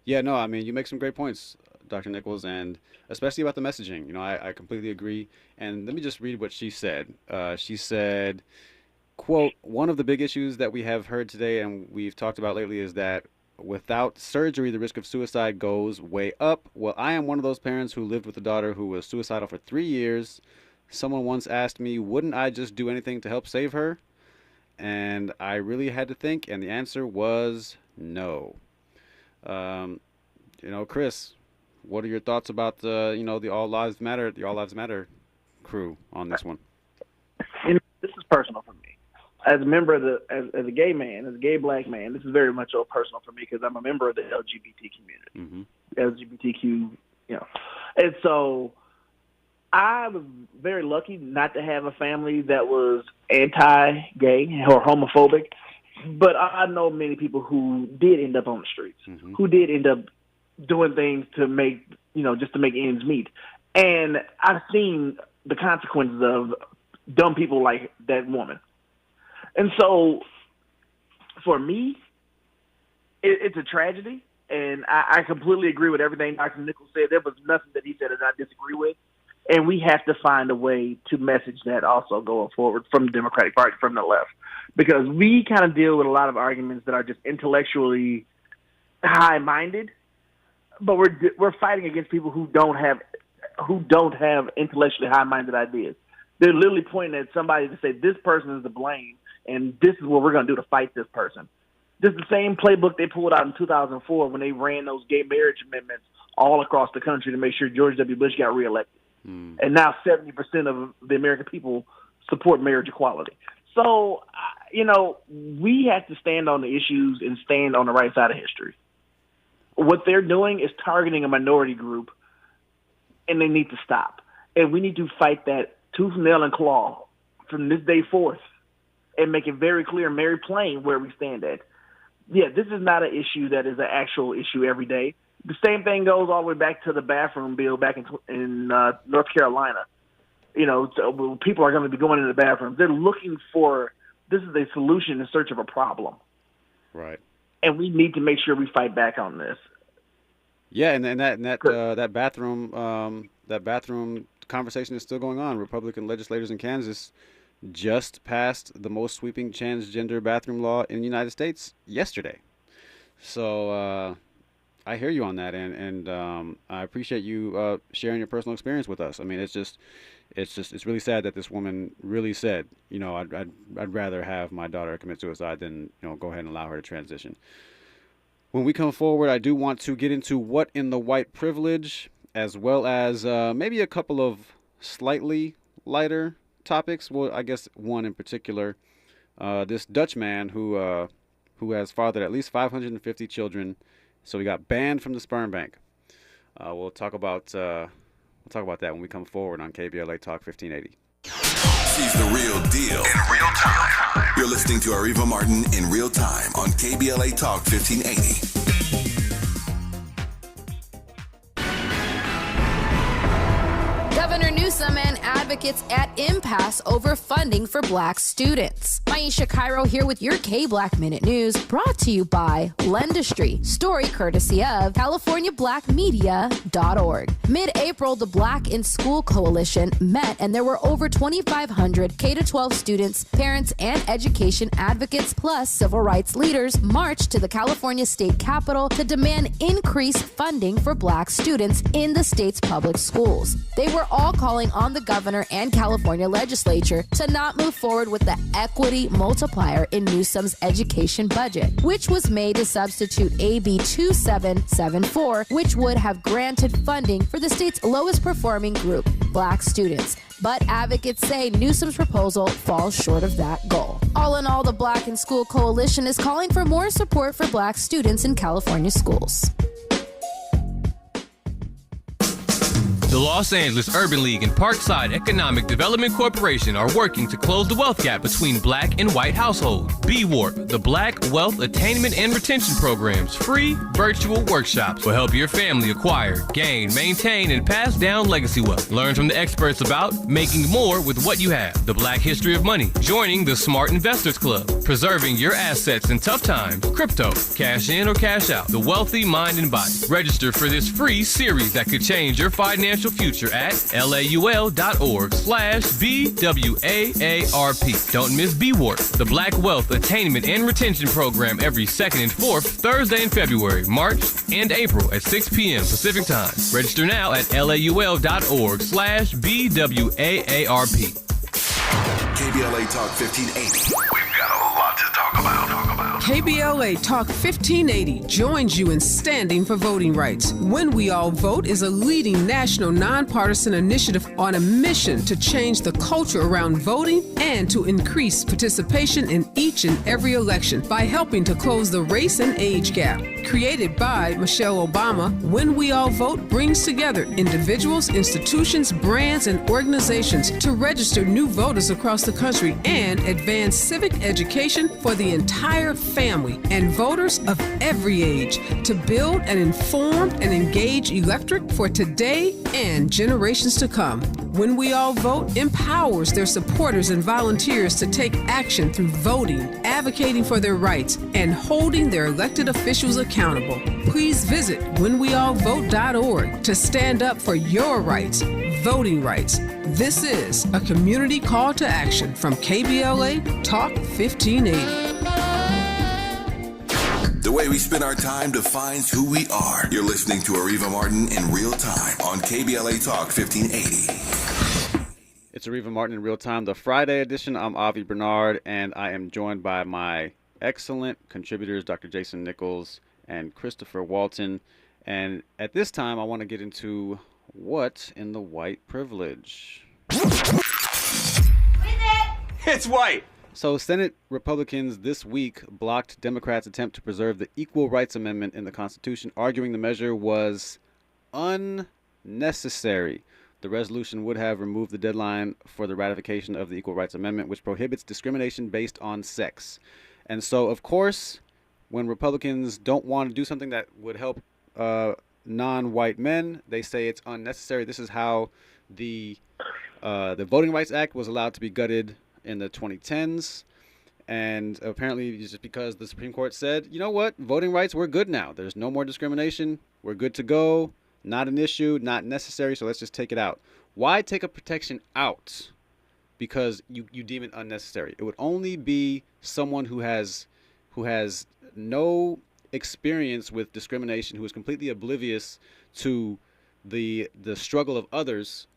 Yeah, no, I mean, you make some great points, Dr. Nichols, and especially about the messaging. I completely agree. And let me just read what she said. She said, quote, "One of the big issues that we have heard today and we've talked about lately is that without surgery, the risk of suicide goes way up. Well, I am one of those parents who lived with a daughter who was suicidal for 3 years. Someone once asked me, wouldn't I just do anything to help save her? And I really had to think, and the answer was no." Chris, what are your thoughts about the All Lives Matter crew on this one? This is personal for me. As a member of as a gay man, as a gay black man, this is very much so personal for me because I'm a member of the LGBT community, LGBTQ, and so I was very lucky not to have a family that was anti-gay or homophobic. But I know many people who did end up on the streets, who did end up doing things to make, just to make ends meet. And I've seen the consequences of dumb people like that woman. And so for me, it's a tragedy. And I completely agree with everything Dr. Nichols said. There was nothing that he said that I disagree with. And we have to find a way to message that also going forward from the Democratic Party, from the left. Because we kind of deal with a lot of arguments that are just intellectually high-minded, but we're fighting against people who don't have intellectually high-minded ideas. They're literally pointing at somebody to say this person is to blame, and this is what we're going to do to fight this person. This is the same playbook they pulled out in 2004 when they ran those gay marriage amendments all across the country to make sure George W. Bush got reelected. And now 70% of the American people support marriage equality. So, we have to stand on the issues and stand on the right side of history. What they're doing is targeting a minority group, and they need to stop. And we need to fight that tooth, nail, and claw from this day forth and make it very clear and very plain where we stand at. Yeah, this is not an issue that is an actual issue every day. The same thing goes all the way back to the bathroom bill back in North Carolina. So people are going to be going into the bathrooms. They're looking for, this is a solution in search of a problem. Right. And we need to make sure we fight back on this. Yeah, and that bathroom conversation is still going on. Republican legislators in Kansas just passed the most sweeping transgender bathroom law in the United States yesterday. So I hear you on that, and I appreciate you sharing your personal experience with us. I mean, it's really sad that this woman really said, you know, I'd rather have my daughter commit suicide than, you know, go ahead and allow her to transition. When we come forward, I do want to get into what in the white privilege, as well as maybe a couple of slightly lighter topics. Well, I guess one in particular, this Dutch man who has fathered at least 550 children. So he got banned from the sperm bank. We'll talk about that when we come forward on KBLA Talk 1580. She's the real deal in real time. You're listening to Areva Martin in real time on KBLA Talk 1580. Governor Newsom and advocates at impasse over funding for black students. Maisha Cairo here with your K-Black Minute News, brought to you by Lendistry. Story courtesy of CaliforniaBlackMedia.org. Mid-April, the Black in School Coalition met, and there were over 2,500 K-12 students, parents, and education advocates, plus civil rights leaders, marched to the California State Capitol to demand increased funding for black students in the state's public schools. They were all calling on the governor and California legislature to not move forward with the equity multiplier in Newsom's education budget, which was made to substitute AB 2774, which would have granted funding for the state's lowest performing group, black students. But advocates say Newsom's proposal falls short of that goal. All in all, the Black in School Coalition is calling for more support for black students in California schools. The Los Angeles Urban League and Parkside Economic Development Corporation are working to close the wealth gap between black and white households. BWARP, the Black Wealth Attainment and Retention Program's free virtual workshops will help your family acquire, gain, maintain, and pass down legacy wealth. Learn from the experts about making more with what you have, the Black history of money, joining the Smart Investors Club, preserving your assets in tough times, crypto, cash in or cash out, the wealthy mind and body. Register for this free series that could change your financial future at laul.org/BWAARP. Don't miss BWARP, the Black Wealth Attainment and Retention Program, every second and fourth Thursday in February, March, and April at 6 p.m. Pacific Time. Register now at laul.org/BWAARP. KBLA Talk 1580. We've got a lot to talk about. KBLA Talk 1580 joins you in standing for voting rights. When We All Vote is a leading national nonpartisan initiative on a mission to change the culture around voting and to increase participation in each and every election by helping to close the race and age gap. Created by Michelle Obama, When We All Vote brings together individuals, institutions, brands, and organizations to register new voters across the country and advance civic education for the entire family and voters of every age to build an informed and engaged electorate for today and generations to come. When We All Vote empowers their supporters and volunteers to take action through voting, advocating for their rights, and holding their elected officials accountable. Please visit whenweallvote.org to stand up for your rights, voting rights. This is a community call to action from KBLA Talk 1580. The way we spend our time defines who we are. You're listening to Areva Martin in real time on KBLA Talk 1580. It's Areva Martin in real time, the Friday edition. I'm Avi Bernard, and I am joined by my excellent contributors, Dr. Jason Nichols and Christopher Walton. And at this time, I want to get into what in the white privilege. It's white. So Senate Republicans this week blocked Democrats' attempt to preserve the Equal Rights Amendment in the Constitution, arguing the measure was unnecessary. The resolution would have removed the deadline for the ratification of the Equal Rights Amendment, which prohibits discrimination based on sex. And so, of course, when Republicans don't want to do something that would help non-white men, they say it's unnecessary. This is how the Voting Rights Act was allowed to be gutted in the 2010s. And apparently just because the Supreme Court said, you know what, voting rights, we're good now. There's no more discrimination. We're good to go. Not an issue, not necessary, so let's just take it out. Why take a protection out because you deem it unnecessary? It would only be someone who has no experience with discrimination, who is completely oblivious to the struggle of others,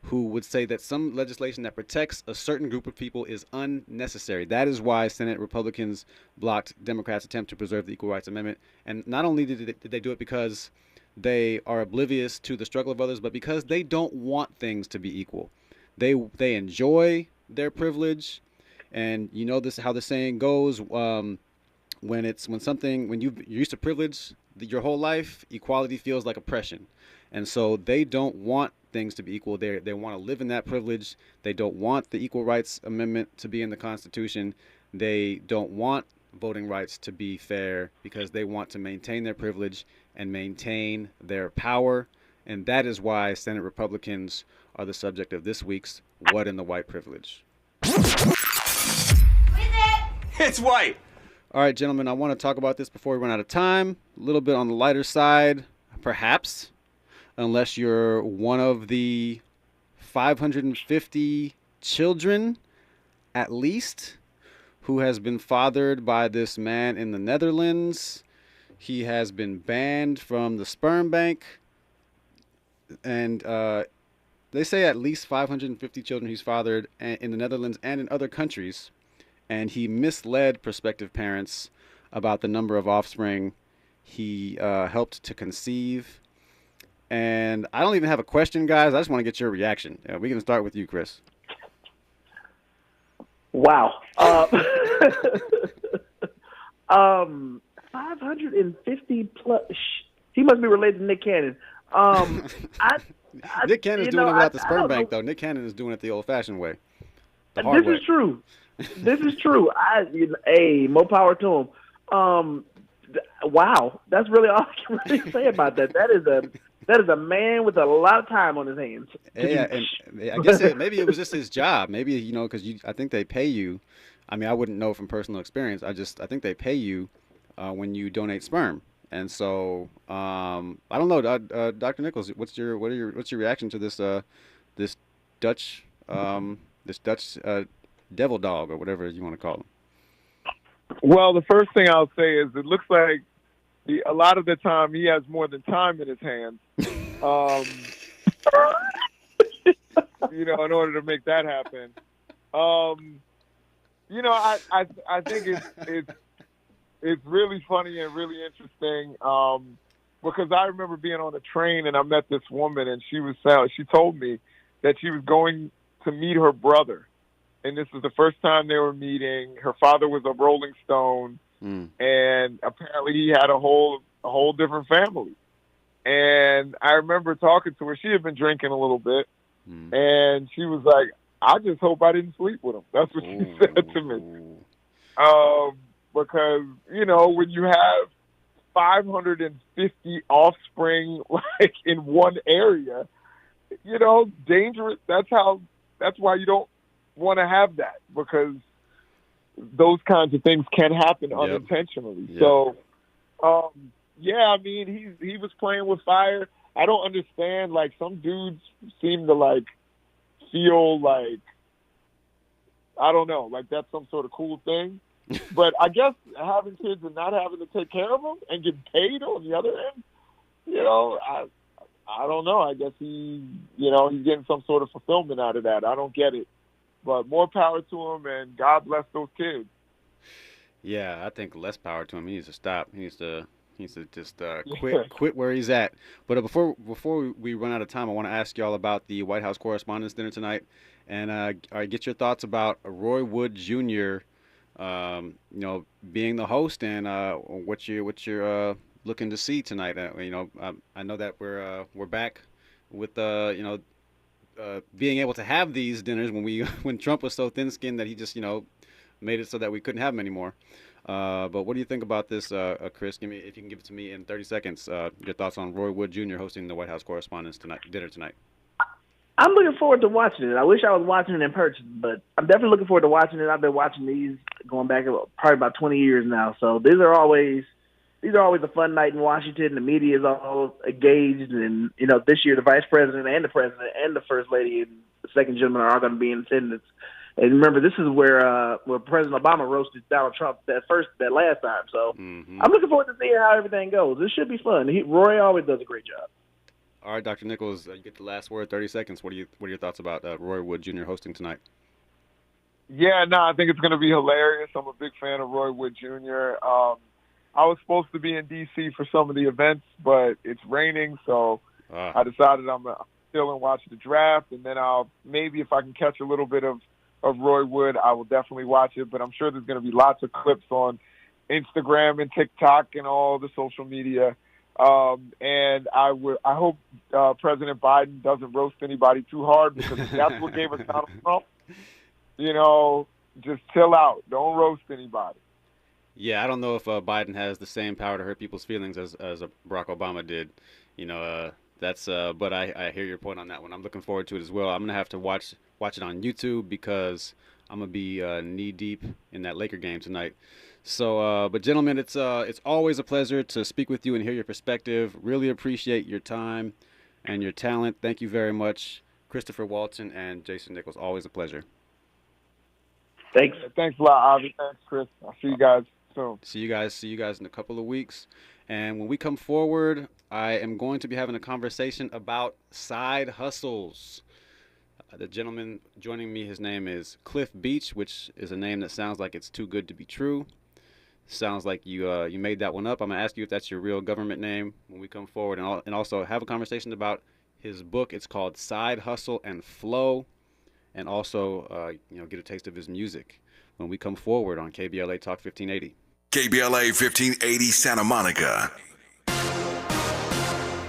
who would say that some legislation that protects a certain group of people is unnecessary. That is why Senate Republicans blocked Democrats' attempt to preserve the Equal Rights Amendment. And not only did they do it because they are oblivious to the struggle of others, but because they don't want things to be equal. They enjoy their privilege, and you know this how the saying goes: when you're used to privilege your whole life, equality feels like oppression. And so they don't want things to be equal. They want to live in that privilege. They don't want the Equal Rights Amendment to be in the Constitution. They don't want voting rights to be fair because they want to maintain their privilege and maintain their power. And that is why Senate Republicans are the subject of this week's What in the White Privilege. It's white. All right, gentlemen, I want to talk about this before we run out of time. A little bit on the lighter side, perhaps, unless you're one of the 550 children, at least, who has been fathered by this man in the Netherlands. He has been banned from the sperm bank. And they say at least 550 children he's fathered in the Netherlands and in other countries. And he misled prospective parents about the number of offspring he helped to conceive. And I don't even have a question, guys. I just want to get your reaction. We can start with you, Chris. Wow. 550 plus. He must be related to Nick Cannon. Nick Cannon's doing it without the sperm bank, though. Nick Cannon is doing it the old-fashioned way. This is true. This is true. Hey, more power to him. Wow, that's really all I can really say about that. That is a man with a lot of time on his hands. Yeah, and I guess maybe it was just his job. Maybe because I think they pay you. I mean, I wouldn't know from personal experience. I think they pay you when you donate sperm. And so I don't know, Dr. Nichols, what's your reaction to this this Dutch devil dog or whatever you want to call him? Well, the first thing I'll say is it looks like a lot of the time he has more than time in his hands, in order to make that happen. I think it's really funny and really interesting because I remember being on a train and I met this woman and she told me that she was going to meet her brother. And this was the first time they were meeting. Her father was a Rolling Stone, and apparently he had a whole different family. And I remember talking to her. She had been drinking a little bit, and she was like, "I just hope I didn't sleep with him." That's what she said to me. Because when you have 550 offspring like in one area, dangerous. That's why you don't want to have that, because those kinds of things can happen unintentionally. Yep. So, I mean, he was playing with fire. I don't understand. Like, some dudes seem to feel like, I don't know, like that's some sort of cool thing. But I guess having kids and not having to take care of them and get paid on the other end, I don't know. I guess he's getting some sort of fulfillment out of that. I don't get it. But more power to him, and God bless those kids. Yeah, I think less power to him. He needs to stop. He needs to just quit where he's at. But before we run out of time, I want to ask y'all about the White House Correspondents' Dinner tonight, and get your thoughts about Roy Wood Jr. Being the host, and what you're looking to see tonight. I know that we're back with being able to have these dinners when Trump was so thin-skinned that he just made it so that we couldn't have them anymore. But what do you think about this, Chris? If you can give it to me in 30 seconds, your thoughts on Roy Wood Jr. hosting the White House Correspondents' Dinner tonight. I'm looking forward to watching it. I wish I was watching it in person, but I'm definitely looking forward to watching it. I've been watching these going back probably about 20 years now. So these are always a fun night in Washington. The media is all engaged, and this year the vice president and the president and the first lady and the second gentleman are all going to be in attendance. And remember, this is where President Obama roasted Donald Trump that last time. So I'm looking forward to seeing how everything goes. This should be fun. Roy always does a great job. All right, Dr. Nichols, you get the last word, 30 seconds. What are your thoughts about Roy Wood Jr. hosting tonight? Yeah, no, I think it's going to be hilarious. I'm a big fan of Roy Wood Jr. I was supposed to be in D.C. for some of the events, but it's raining, so I decided I'm still and watch the draft, and then maybe if I can catch a little bit of Roy Wood, I will definitely watch it. But I'm sure there's going to be lots of clips on Instagram and TikTok and all the social media. And I hope President Biden doesn't roast anybody too hard, because that's what gave us Donald Trump. Just chill out. Don't roast anybody. Yeah, I don't know if Biden has the same power to hurt people's feelings as Barack Obama did. But I hear your point on that one. I'm looking forward to it as well. I'm gonna have to watch it on YouTube because I'm gonna be knee deep in that Laker game tonight. So, but gentlemen, it's always a pleasure to speak with you and hear your perspective. Really appreciate your time and your talent. Thank you very much, Christopher Walton and Jason Nichols. Always a pleasure. Thanks. Thanks a lot, Avi. Thanks, Chris. I'll see you guys soon. See you guys in a couple of weeks. And when we come forward, I am going to be having a conversation about side hustles. The gentleman joining me, his name is Cliff Beach, which is a name that sounds like it's too good to be true. Sounds like you made that one up. I'm going to ask you if that's your real government name when we come forward, and also have a conversation about his book. It's called Side Hustle and Flow, and also get a taste of his music when we come forward on KBLA Talk 1580. KBLA 1580 Santa Monica.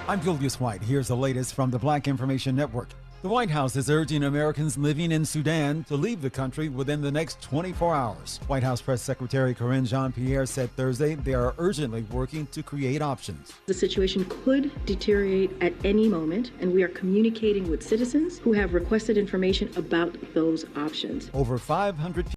I'm Julius White. Here's the latest from the Black Information Network. The White House is urging Americans living in Sudan to leave the country within the next 24 hours. White House Press Secretary Karine Jean-Pierre said Thursday they are urgently working to create options. The situation could deteriorate at any moment, and we are communicating with citizens who have requested information about those options. Over 500